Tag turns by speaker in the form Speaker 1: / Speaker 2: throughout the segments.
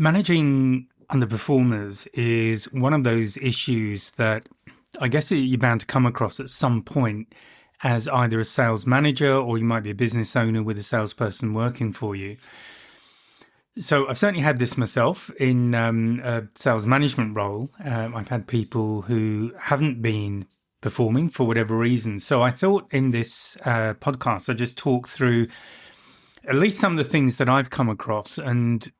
Speaker 1: Managing underperformers is one of those issues that I guess you're bound to come across at some point as either a sales manager or you might be a business owner with a salesperson working for you. So I've certainly had this myself in a sales management role. I've had people who haven't been performing for whatever reason. So I thought in this podcast, I'd just talk through at least some of the things that I've come across and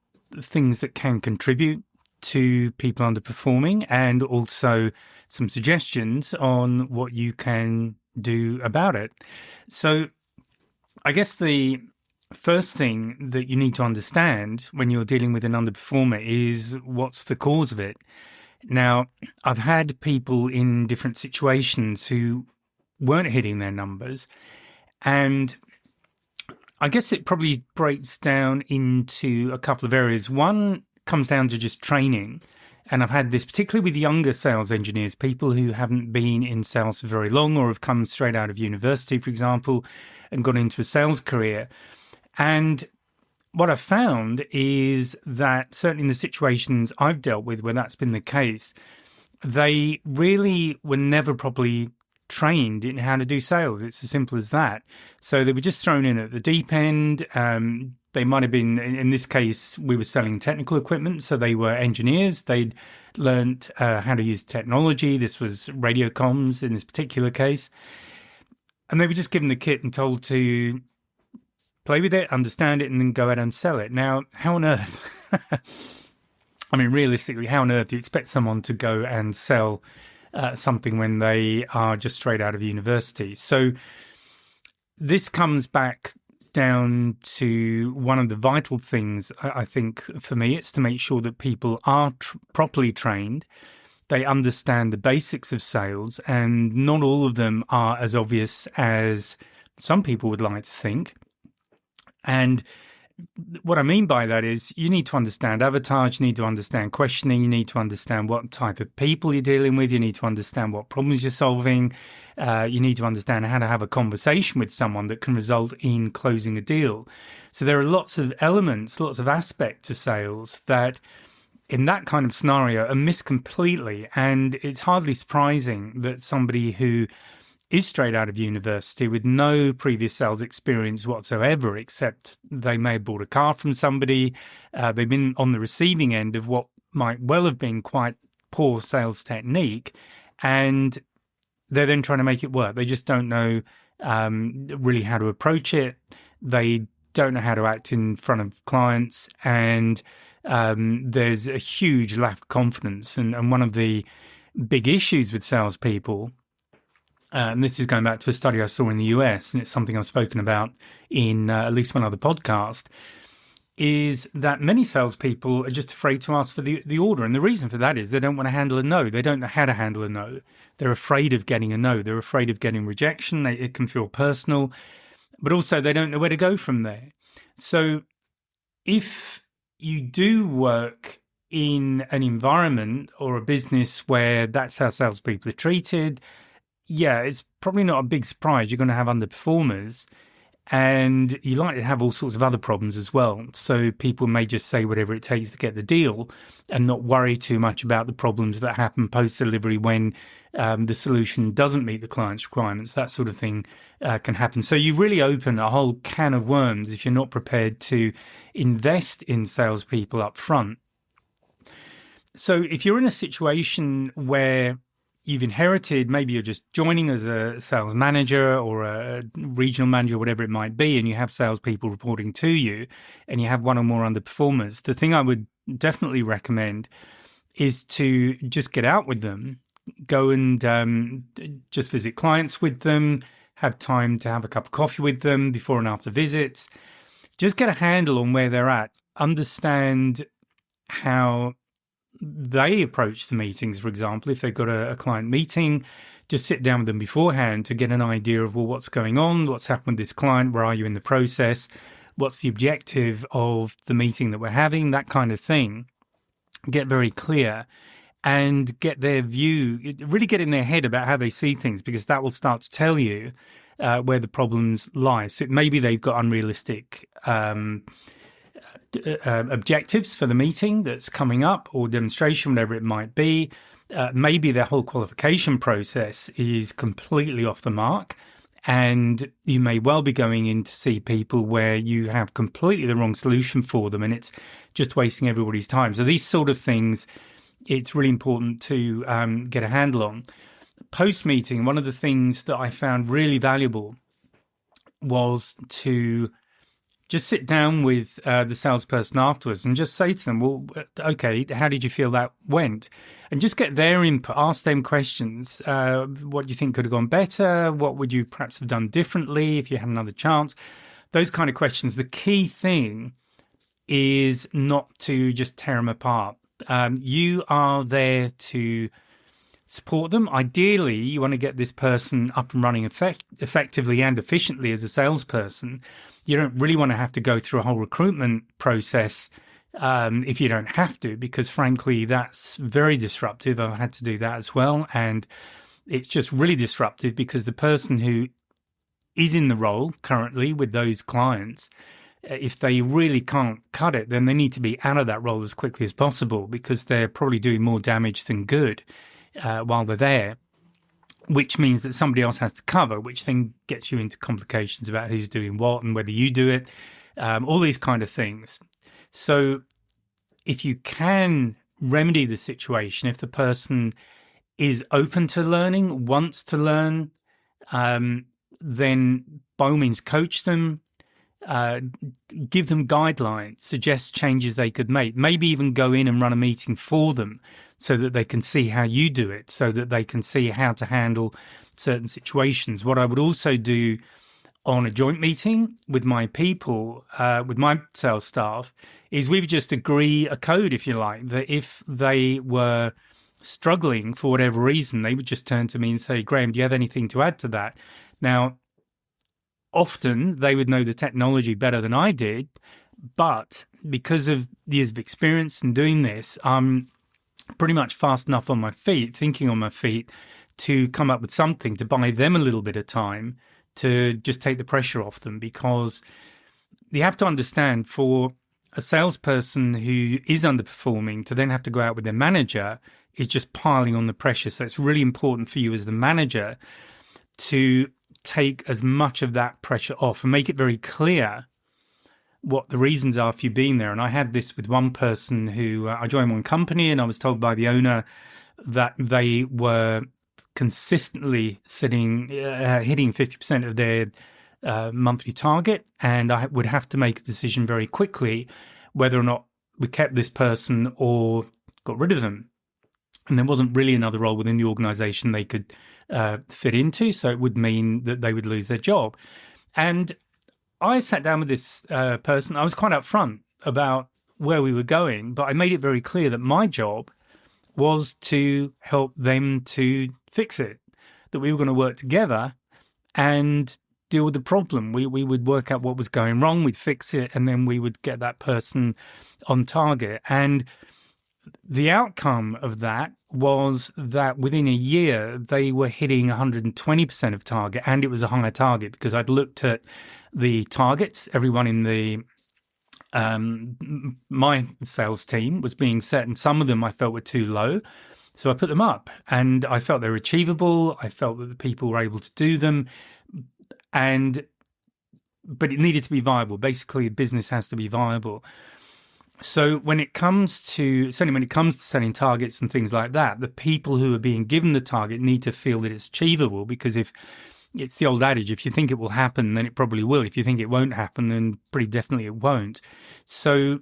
Speaker 1: things that can contribute to people underperforming, and also some suggestions on what you can do about it. So I guess the first thing that you need to understand when you're dealing with an underperformer is what's the cause of it. Now, I've had people in different situations who weren't hitting their numbers, and I guess it probably breaks down into a couple of areas. One comes down to just training. And I've had this particularly with younger sales engineers, people who haven't been in sales for very long or have come straight out of university, for example, and gone into a sales career. And what I've found is that certainly in the situations I've dealt with where that's been the case, they really were never properly trained in how to do sales. It's as simple as that. So they were just thrown in at the deep end. They might have been, in this case, we were selling technical equipment. So they were engineers. They'd learnt how to use technology. This was radio comms in this particular case. And they were just given the kit and told to play with it, understand it, and then go out and sell it. Now, how on earth, I mean, realistically, how on earth do you expect someone to go and sell something when they are just straight out of university? So this comes back down to one of the vital things, I think, for me. It's to make sure that people are properly trained. They understand the basics of sales, and not all of them are as obvious as some people would like to think. And what I mean by that is you need to understand avatars, you need to understand questioning, you need to understand what type of people you're dealing with, you need to understand what problems you're solving, you need to understand how to have a conversation with someone that can result in closing a deal. So there are lots of elements, lots of aspects to sales that in that kind of scenario are missed completely. And it's hardly surprising that somebody who is straight out of university with no previous sales experience whatsoever, except they may have bought a car from somebody. They've been on the receiving end of what might well have been quite poor sales technique, and they're then trying to make it work. They just don't know really how to approach it. They don't know how to act in front of clients, and there's a huge lack of confidence. And one of the big issues with salespeople, and this is going back to a study I saw in the US, and it's something I've spoken about in at least one other podcast, is that many salespeople are just afraid to ask for the order. And the reason for that is they don't want to handle a no. They don't know how to handle a no. They're afraid of getting a no. They're afraid of getting rejection. It can feel personal, but also they don't know where to go from there. So if you do work in an environment or a business where that's how salespeople are treated, yeah, it's probably not a big surprise you're going to have underperformers, and you likely to have all sorts of other problems as well. So people may just say whatever it takes to get the deal and not worry too much about the problems that happen post-delivery when the solution doesn't meet the client's requirements. That sort of thing can happen. So you really open a whole can of worms if you're not prepared to invest in salespeople up front. So if you're in a situation where you've inherited, maybe you're just joining as a sales manager or a regional manager, whatever it might be, and you have salespeople reporting to you and you have one or more underperformers, the thing I would definitely recommend is to just get out with them, go and just visit clients with them, have time to have a cup of coffee with them before and after visits, just get a handle on where they're at, understand how they approach the meetings. For example, if they've got a client meeting, just sit down with them beforehand to get an idea of, well, what's going on, what's happened with this client, where are you in the process, what's the objective of the meeting that we're having, that kind of thing. Get very clear and get their view, really get in their head about how they see things, because that will start to tell you where the problems lie. So maybe they've got unrealistic objectives for the meeting that's coming up or demonstration, whatever it might be. Maybe their whole qualification process is completely off the mark, and you may well be going in to see people where you have completely the wrong solution for them, and it's just wasting everybody's time. So these sort of things, it's really important to get a handle on. Post-meeting, one of the things that I found really valuable was to just sit down with the salesperson afterwards and just say to them, well, okay, how did you feel that went? And just get their input, ask them questions. What do you think could have gone better? What would you perhaps have done differently if you had another chance? Those kind of questions. The key thing is not to just tear them apart. You are there to support them. Ideally, you want to get this person up and running effectively and efficiently as a salesperson. You don't really want to have to go through a whole recruitment process if you don't have to, because frankly, that's very disruptive. I've had to do that as well. And it's just really disruptive because the person who is in the role currently with those clients, if they really can't cut it, then they need to be out of that role as quickly as possible, because they're probably doing more damage than good while they're there, which means that somebody else has to cover, which then gets you into complications about who's doing what and whether you do it, all these kind of things. So if you can remedy the situation, if the person is open to learning, wants to learn, then by all means coach them, give them guidelines, suggest changes they could make, maybe even go in and run a meeting for them so that they can see how you do it, so that they can see how to handle certain situations. What I would also do on a joint meeting with my people, with my sales staff, is we would just agree a code, if you like, that if they were struggling for whatever reason, they would just turn to me and say, Graham, do you have anything to add to that? Now, often they would know the technology better than I did, but because of years of experience in doing this, I'm pretty much fast enough on my feet, thinking on my feet, to come up with something to buy them a little bit of time to just take the pressure off them. Because you have to understand, for a salesperson who is underperforming to then have to go out with their manager is just piling on the pressure. So it's really important for you as the manager to take as much of that pressure off and make it very clear what the reasons are for you being there. And I had this with one person who I joined one company, and I was told by the owner that they were consistently hitting 50% of their monthly target, and I would have to make a decision very quickly whether or not we kept this person or got rid of them. And there wasn't really another role within the organization they could fit into, so it would mean that they would lose their job. And I sat down with this person. I was quite upfront about where we were going, but I made it very clear that my job was to help them to fix it, that we were going to work together and deal with the problem. We would work out what was going wrong, we'd fix it, and then we would get that person on target. And the outcome of that was that within a year, they were hitting 120% of target, and it was a higher target because I'd looked at the targets everyone in the my sales team was being set, and some of them I felt were too low. So I put them up, and I felt they were achievable. I felt that the people were able to do them, but it needed to be viable. Basically, business has to be viable. So when it comes to setting targets and things like that, the people who are being given the target need to feel that it's achievable, because if it's the old adage, if you think it will happen, then it probably will. If you think it won't happen, then pretty definitely it won't. So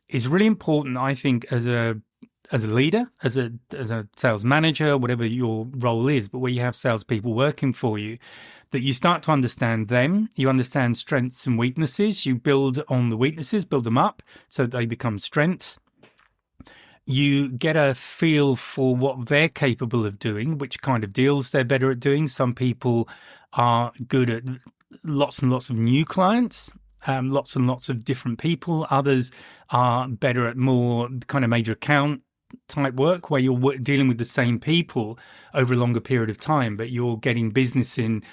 Speaker 1: it's really important, I think, as a leader, as a sales manager, whatever your role is, but where you have salespeople working for you, that you start to understand them, you understand strengths and weaknesses, you build on the weaknesses, build them up so that they become strengths. You get a feel for what they're capable of doing, which kind of deals they're better at doing. Some people are good at lots and lots of new clients, lots and lots of different people. Others are better at more kind of major account type work where you're dealing with the same people over a longer period of time, but you're getting business in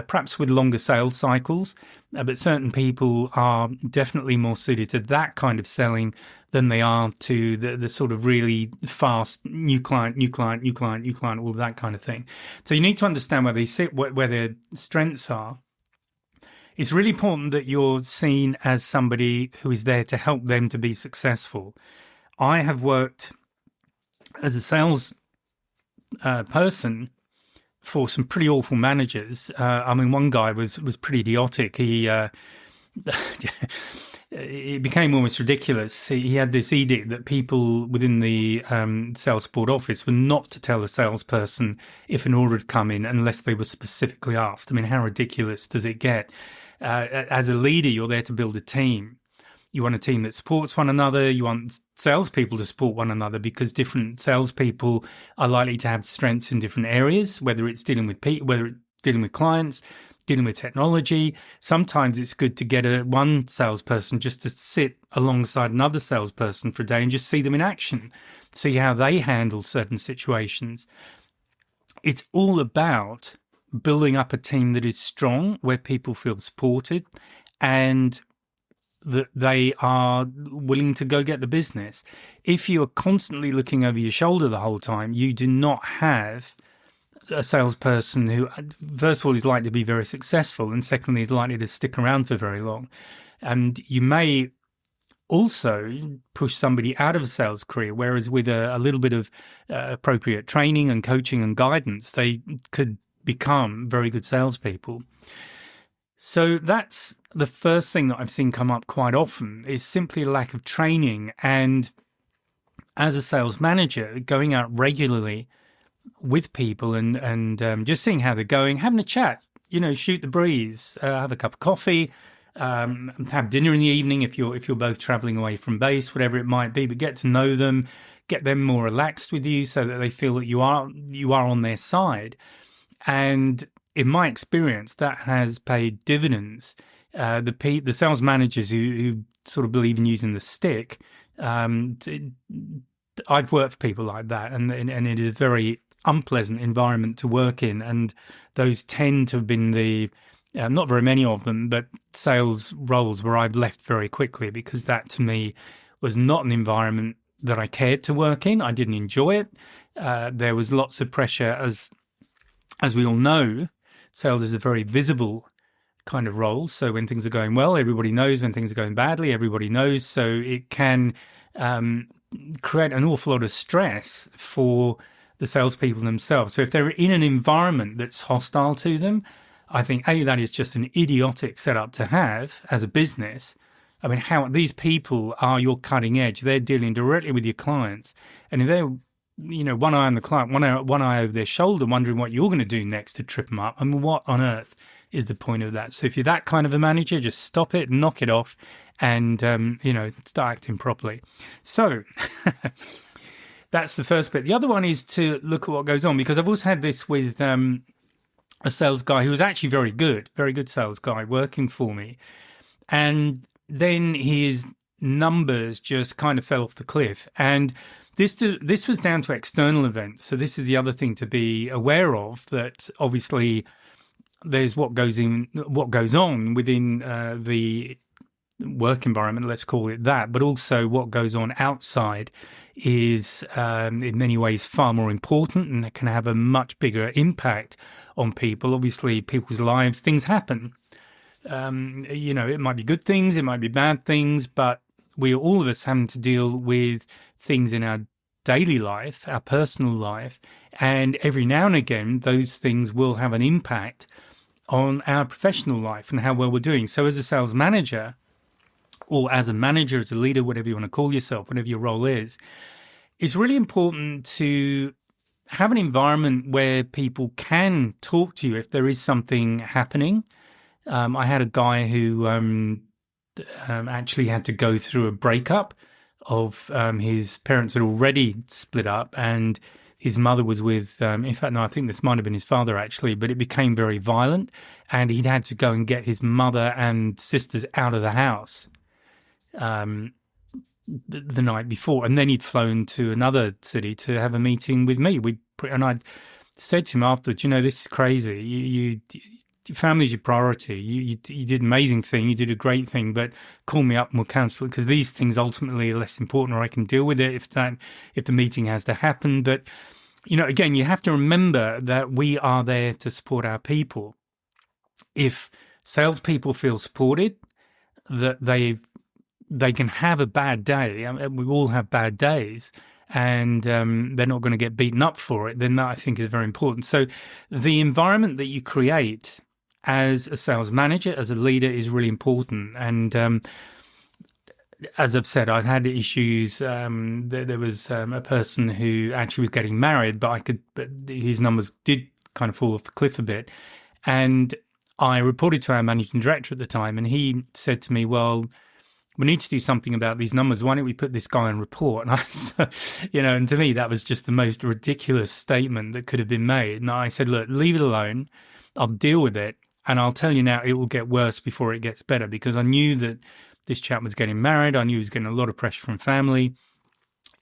Speaker 1: perhaps with longer sales cycles. But certain people are definitely more suited to that kind of selling than they are to the sort of really fast new client, all of that kind of thing. So you need to understand where they sit, where their strengths are. It's really important that you're seen as somebody who is there to help them to be successful. I have worked as a sales person for some pretty awful managers. I mean, one guy was pretty idiotic. He it became almost ridiculous. He had this edict that people within the sales support office were not to tell a salesperson if an order had come in unless they were specifically asked. I mean, how ridiculous does it get? As a leader, you're there to build a team. You want a team that supports one another. You want salespeople to support one another because different salespeople are likely to have strengths in different areas, whether it's dealing with people, whether it's dealing with clients, dealing with technology. Sometimes it's good to get one salesperson just to sit alongside another salesperson for a day and just see them in action, see how they handle certain situations. It's all about building up a team that is strong, where people feel supported and that they are willing to go get the business. If you're constantly looking over your shoulder the whole time, you do not have a salesperson who, first of all, is likely to be very successful, and secondly, is likely to stick around for very long. And you may also push somebody out of a sales career, whereas with a little bit of appropriate training and coaching and guidance, they could become very good salespeople. So that's the first thing that I've seen come up quite often, is simply a lack of training. And as a sales manager, going out regularly with people and just seeing how they're going, having a chat, shoot the breeze, have a cup of coffee, have dinner in the evening if you're both traveling away from base, whatever it might be, but get to know them, get them more relaxed with you so that they feel that you are on their side. And in my experience, that has paid dividends. The sales managers who sort of believe in using the stick, I've worked for people like that, and it is a very unpleasant environment to work in. And those tend to have been not very many of them, but sales roles where I've left very quickly, because that to me was not an environment that I cared to work in. I didn't enjoy it. There was lots of pressure, as we all know. Sales is a very visible kind of role. So when things are going well, everybody knows. When things are going badly, everybody knows. So it can create an awful lot of stress for the salespeople themselves. So if they're in an environment that's hostile to them, I think, that is just an idiotic setup to have as a business. I mean, how these people are your cutting edge. They're dealing directly with your clients. And if they're one eye on the client, one eye over their shoulder, wondering what you're going to do next to trip them up. I mean, what on earth is the point of that? So if you're that kind of a manager, just stop it, knock it off, and, start acting properly. So that's the first bit. The other one is to look at what goes on, because I've also had this with a sales guy who was actually very good sales guy working for me. And then his numbers just kind of fell off the cliff. And this was down to external events. So this is the other thing to be aware of, that obviously there's what goes on within the work environment, let's call it that, but also what goes on outside is in many ways far more important, and it can have a much bigger impact on people. Obviously, people's lives, things happen. It might be good things, it might be bad things, but all of us having to deal with things in our daily life, our personal life, and every now and again, those things will have an impact on our professional life and how well we're doing. So as a sales manager, or as a manager, as a leader, whatever you want to call yourself, whatever your role is, it's really important to have an environment where people can talk to you if there is something happening. I had a guy who actually had to go through a breakup of his parents had already split up, and his mother was with, in fact, no, I think this might have been his father actually, but it became very violent, and he'd had to go and get his mother and sisters out of the house. the night before, and then he'd flown to another city to have a meeting with me. And I said to him afterwards, this is crazy. Your family's your priority. You did an amazing thing. You did a great thing, but call me up and we'll cancel it because these things ultimately are less important, or I can deal with it if the meeting has to happen. But, again, you have to remember that we are there to support our people. If salespeople feel supported, that they can have a bad day. I mean, we all have bad days, and they're not going to get beaten up for it, then that I think is very important. So the environment that you create as a sales manager, as a leader, is really important. And as I've said, I've had issues. There was a person who actually was getting married, but his numbers did kind of fall off the cliff a bit. And I reported to our managing director at the time, and he said to me, well, we need to do something about these numbers. Why don't we put this guy on report? And and to me, that was just the most ridiculous statement that could have been made. And I said, look, leave it alone. I'll deal with it. And I'll tell you now, it will get worse before it gets better, because I knew that this chap was getting married. I knew he was getting a lot of pressure from family.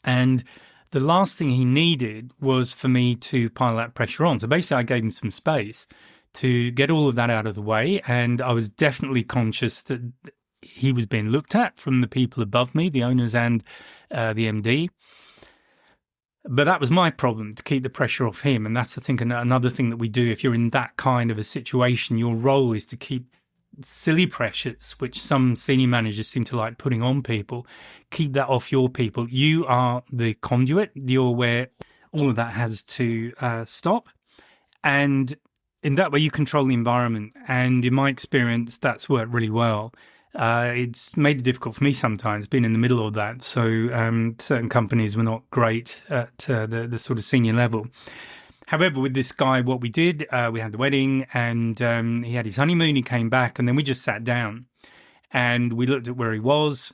Speaker 1: And the last thing he needed was for me to pile that pressure on. So basically, I gave him some space to get all of that out of the way. And I was definitely conscious that he was being looked at from the people above me, the owners and the MD. But that was my problem, to keep the pressure off him. And that's, I think, another thing that we do. If you're in that kind of a situation, your role is to keep silly pressures, which some senior managers seem to like putting on people, keep that off your people. You are the conduit. You're where all of that has to stop. And in that way, you control the environment. And in my experience, that's worked really well. It's made it difficult for me sometimes being in the middle of that. So certain companies were not great at the sort of senior level. However, with this guy, what we did, we had the wedding, and he had his honeymoon. He came back, and then we just sat down and we looked at where he was.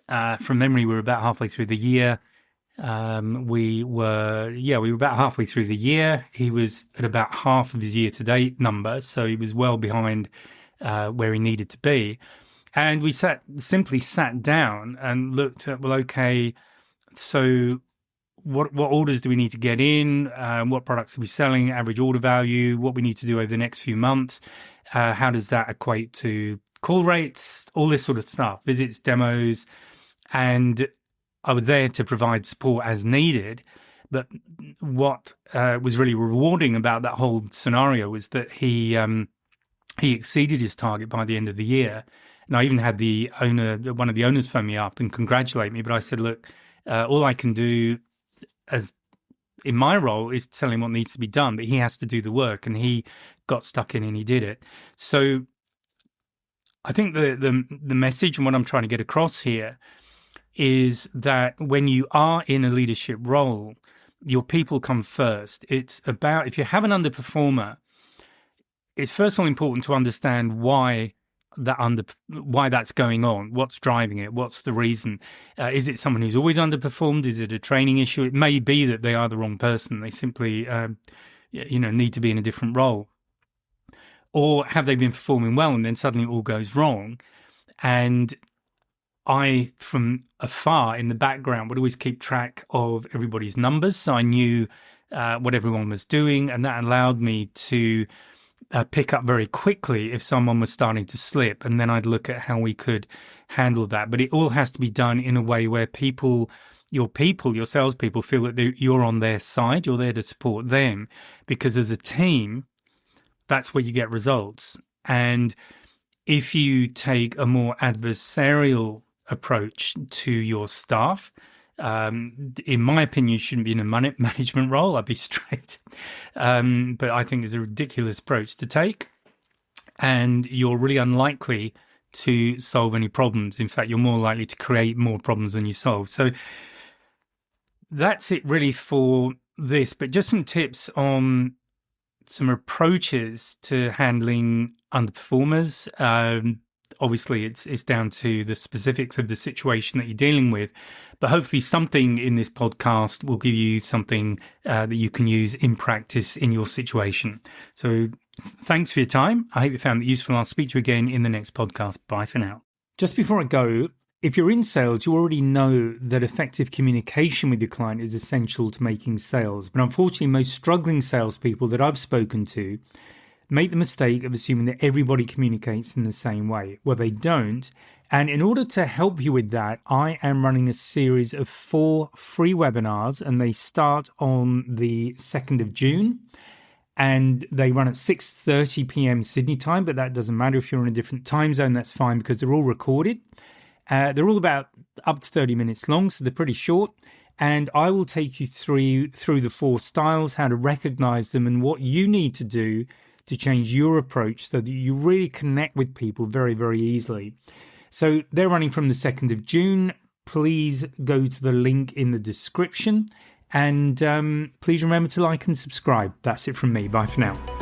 Speaker 1: From memory, we were about halfway through the year. We were about halfway through the year. He was at about half of his year-to-date number, so he was well behind where he needed to be. And we simply sat down and looked at, well, okay, so what orders do we need to get in? What products are we selling? Average order value? What we need to do over the next few months? How does that equate to call rates? All this sort of stuff, visits, demos. And I was there to provide support as needed. But what was really rewarding about that whole scenario was that he exceeded his target by the end of the year. And I even had one of the owners phone me up and congratulate me. But I said, look, all I can do as in my role is tell him what needs to be done, but he has to do the work, and he got stuck in and he did it. So I think the message and what I'm trying to get across here is that when you are in a leadership role, your people come first. It's about, if you have an underperformer, it's first of all important to understand why that's going on, what's driving it, what's the reason. Is it someone who's always underperformed? Is it a training issue? It may be that they are the wrong person. They simply, need to be in a different role. Or have they been performing well and then suddenly it all goes wrong? And I, from afar in the background, would always keep track of everybody's numbers. So I knew what everyone was doing, and that allowed me to pick up very quickly if someone was starting to slip, and then I'd look at how we could handle that. But it all has to be done in a way where your salespeople feel that you're on their side, you're there to support them, because as a team, that's where you get results. And if you take a more adversarial approach to your staff, in my opinion, you shouldn't be in a management role. I'll be straight. But I think it's a ridiculous approach to take. And you're really unlikely to solve any problems. In fact, you're more likely to create more problems than you solve. So that's it really for this. But just some tips on some approaches to handling underperformers. Obviously, it's down to the specifics of the situation that you're dealing with, but hopefully something in this podcast will give you something that you can use in practice in your situation. So thanks for your time. I hope you found it useful. I'll speak to you again in the next podcast. Bye for now. Just before I go, If you're in sales, you already know that effective communication with your client is essential to making sales. But unfortunately, most struggling salespeople that I've spoken to make the mistake of assuming that everybody communicates in the same way. Well, they don't. And in order to help you with that, I am running a series of 4 free webinars, and they start on the 2nd of June. And they run at 6:30 p.m. Sydney time, but that doesn't matter. If you're in a different time zone, that's fine because they're all recorded. They're all about up to 30 minutes long, so they're pretty short. And I will take you through the 4 styles, how to recognize them, and what you need to do to change your approach so that you really connect with people very, very easily. So they're running from the 2nd of June. Please go to the link in the description. And please remember to like and subscribe. That's it from me. Bye for now.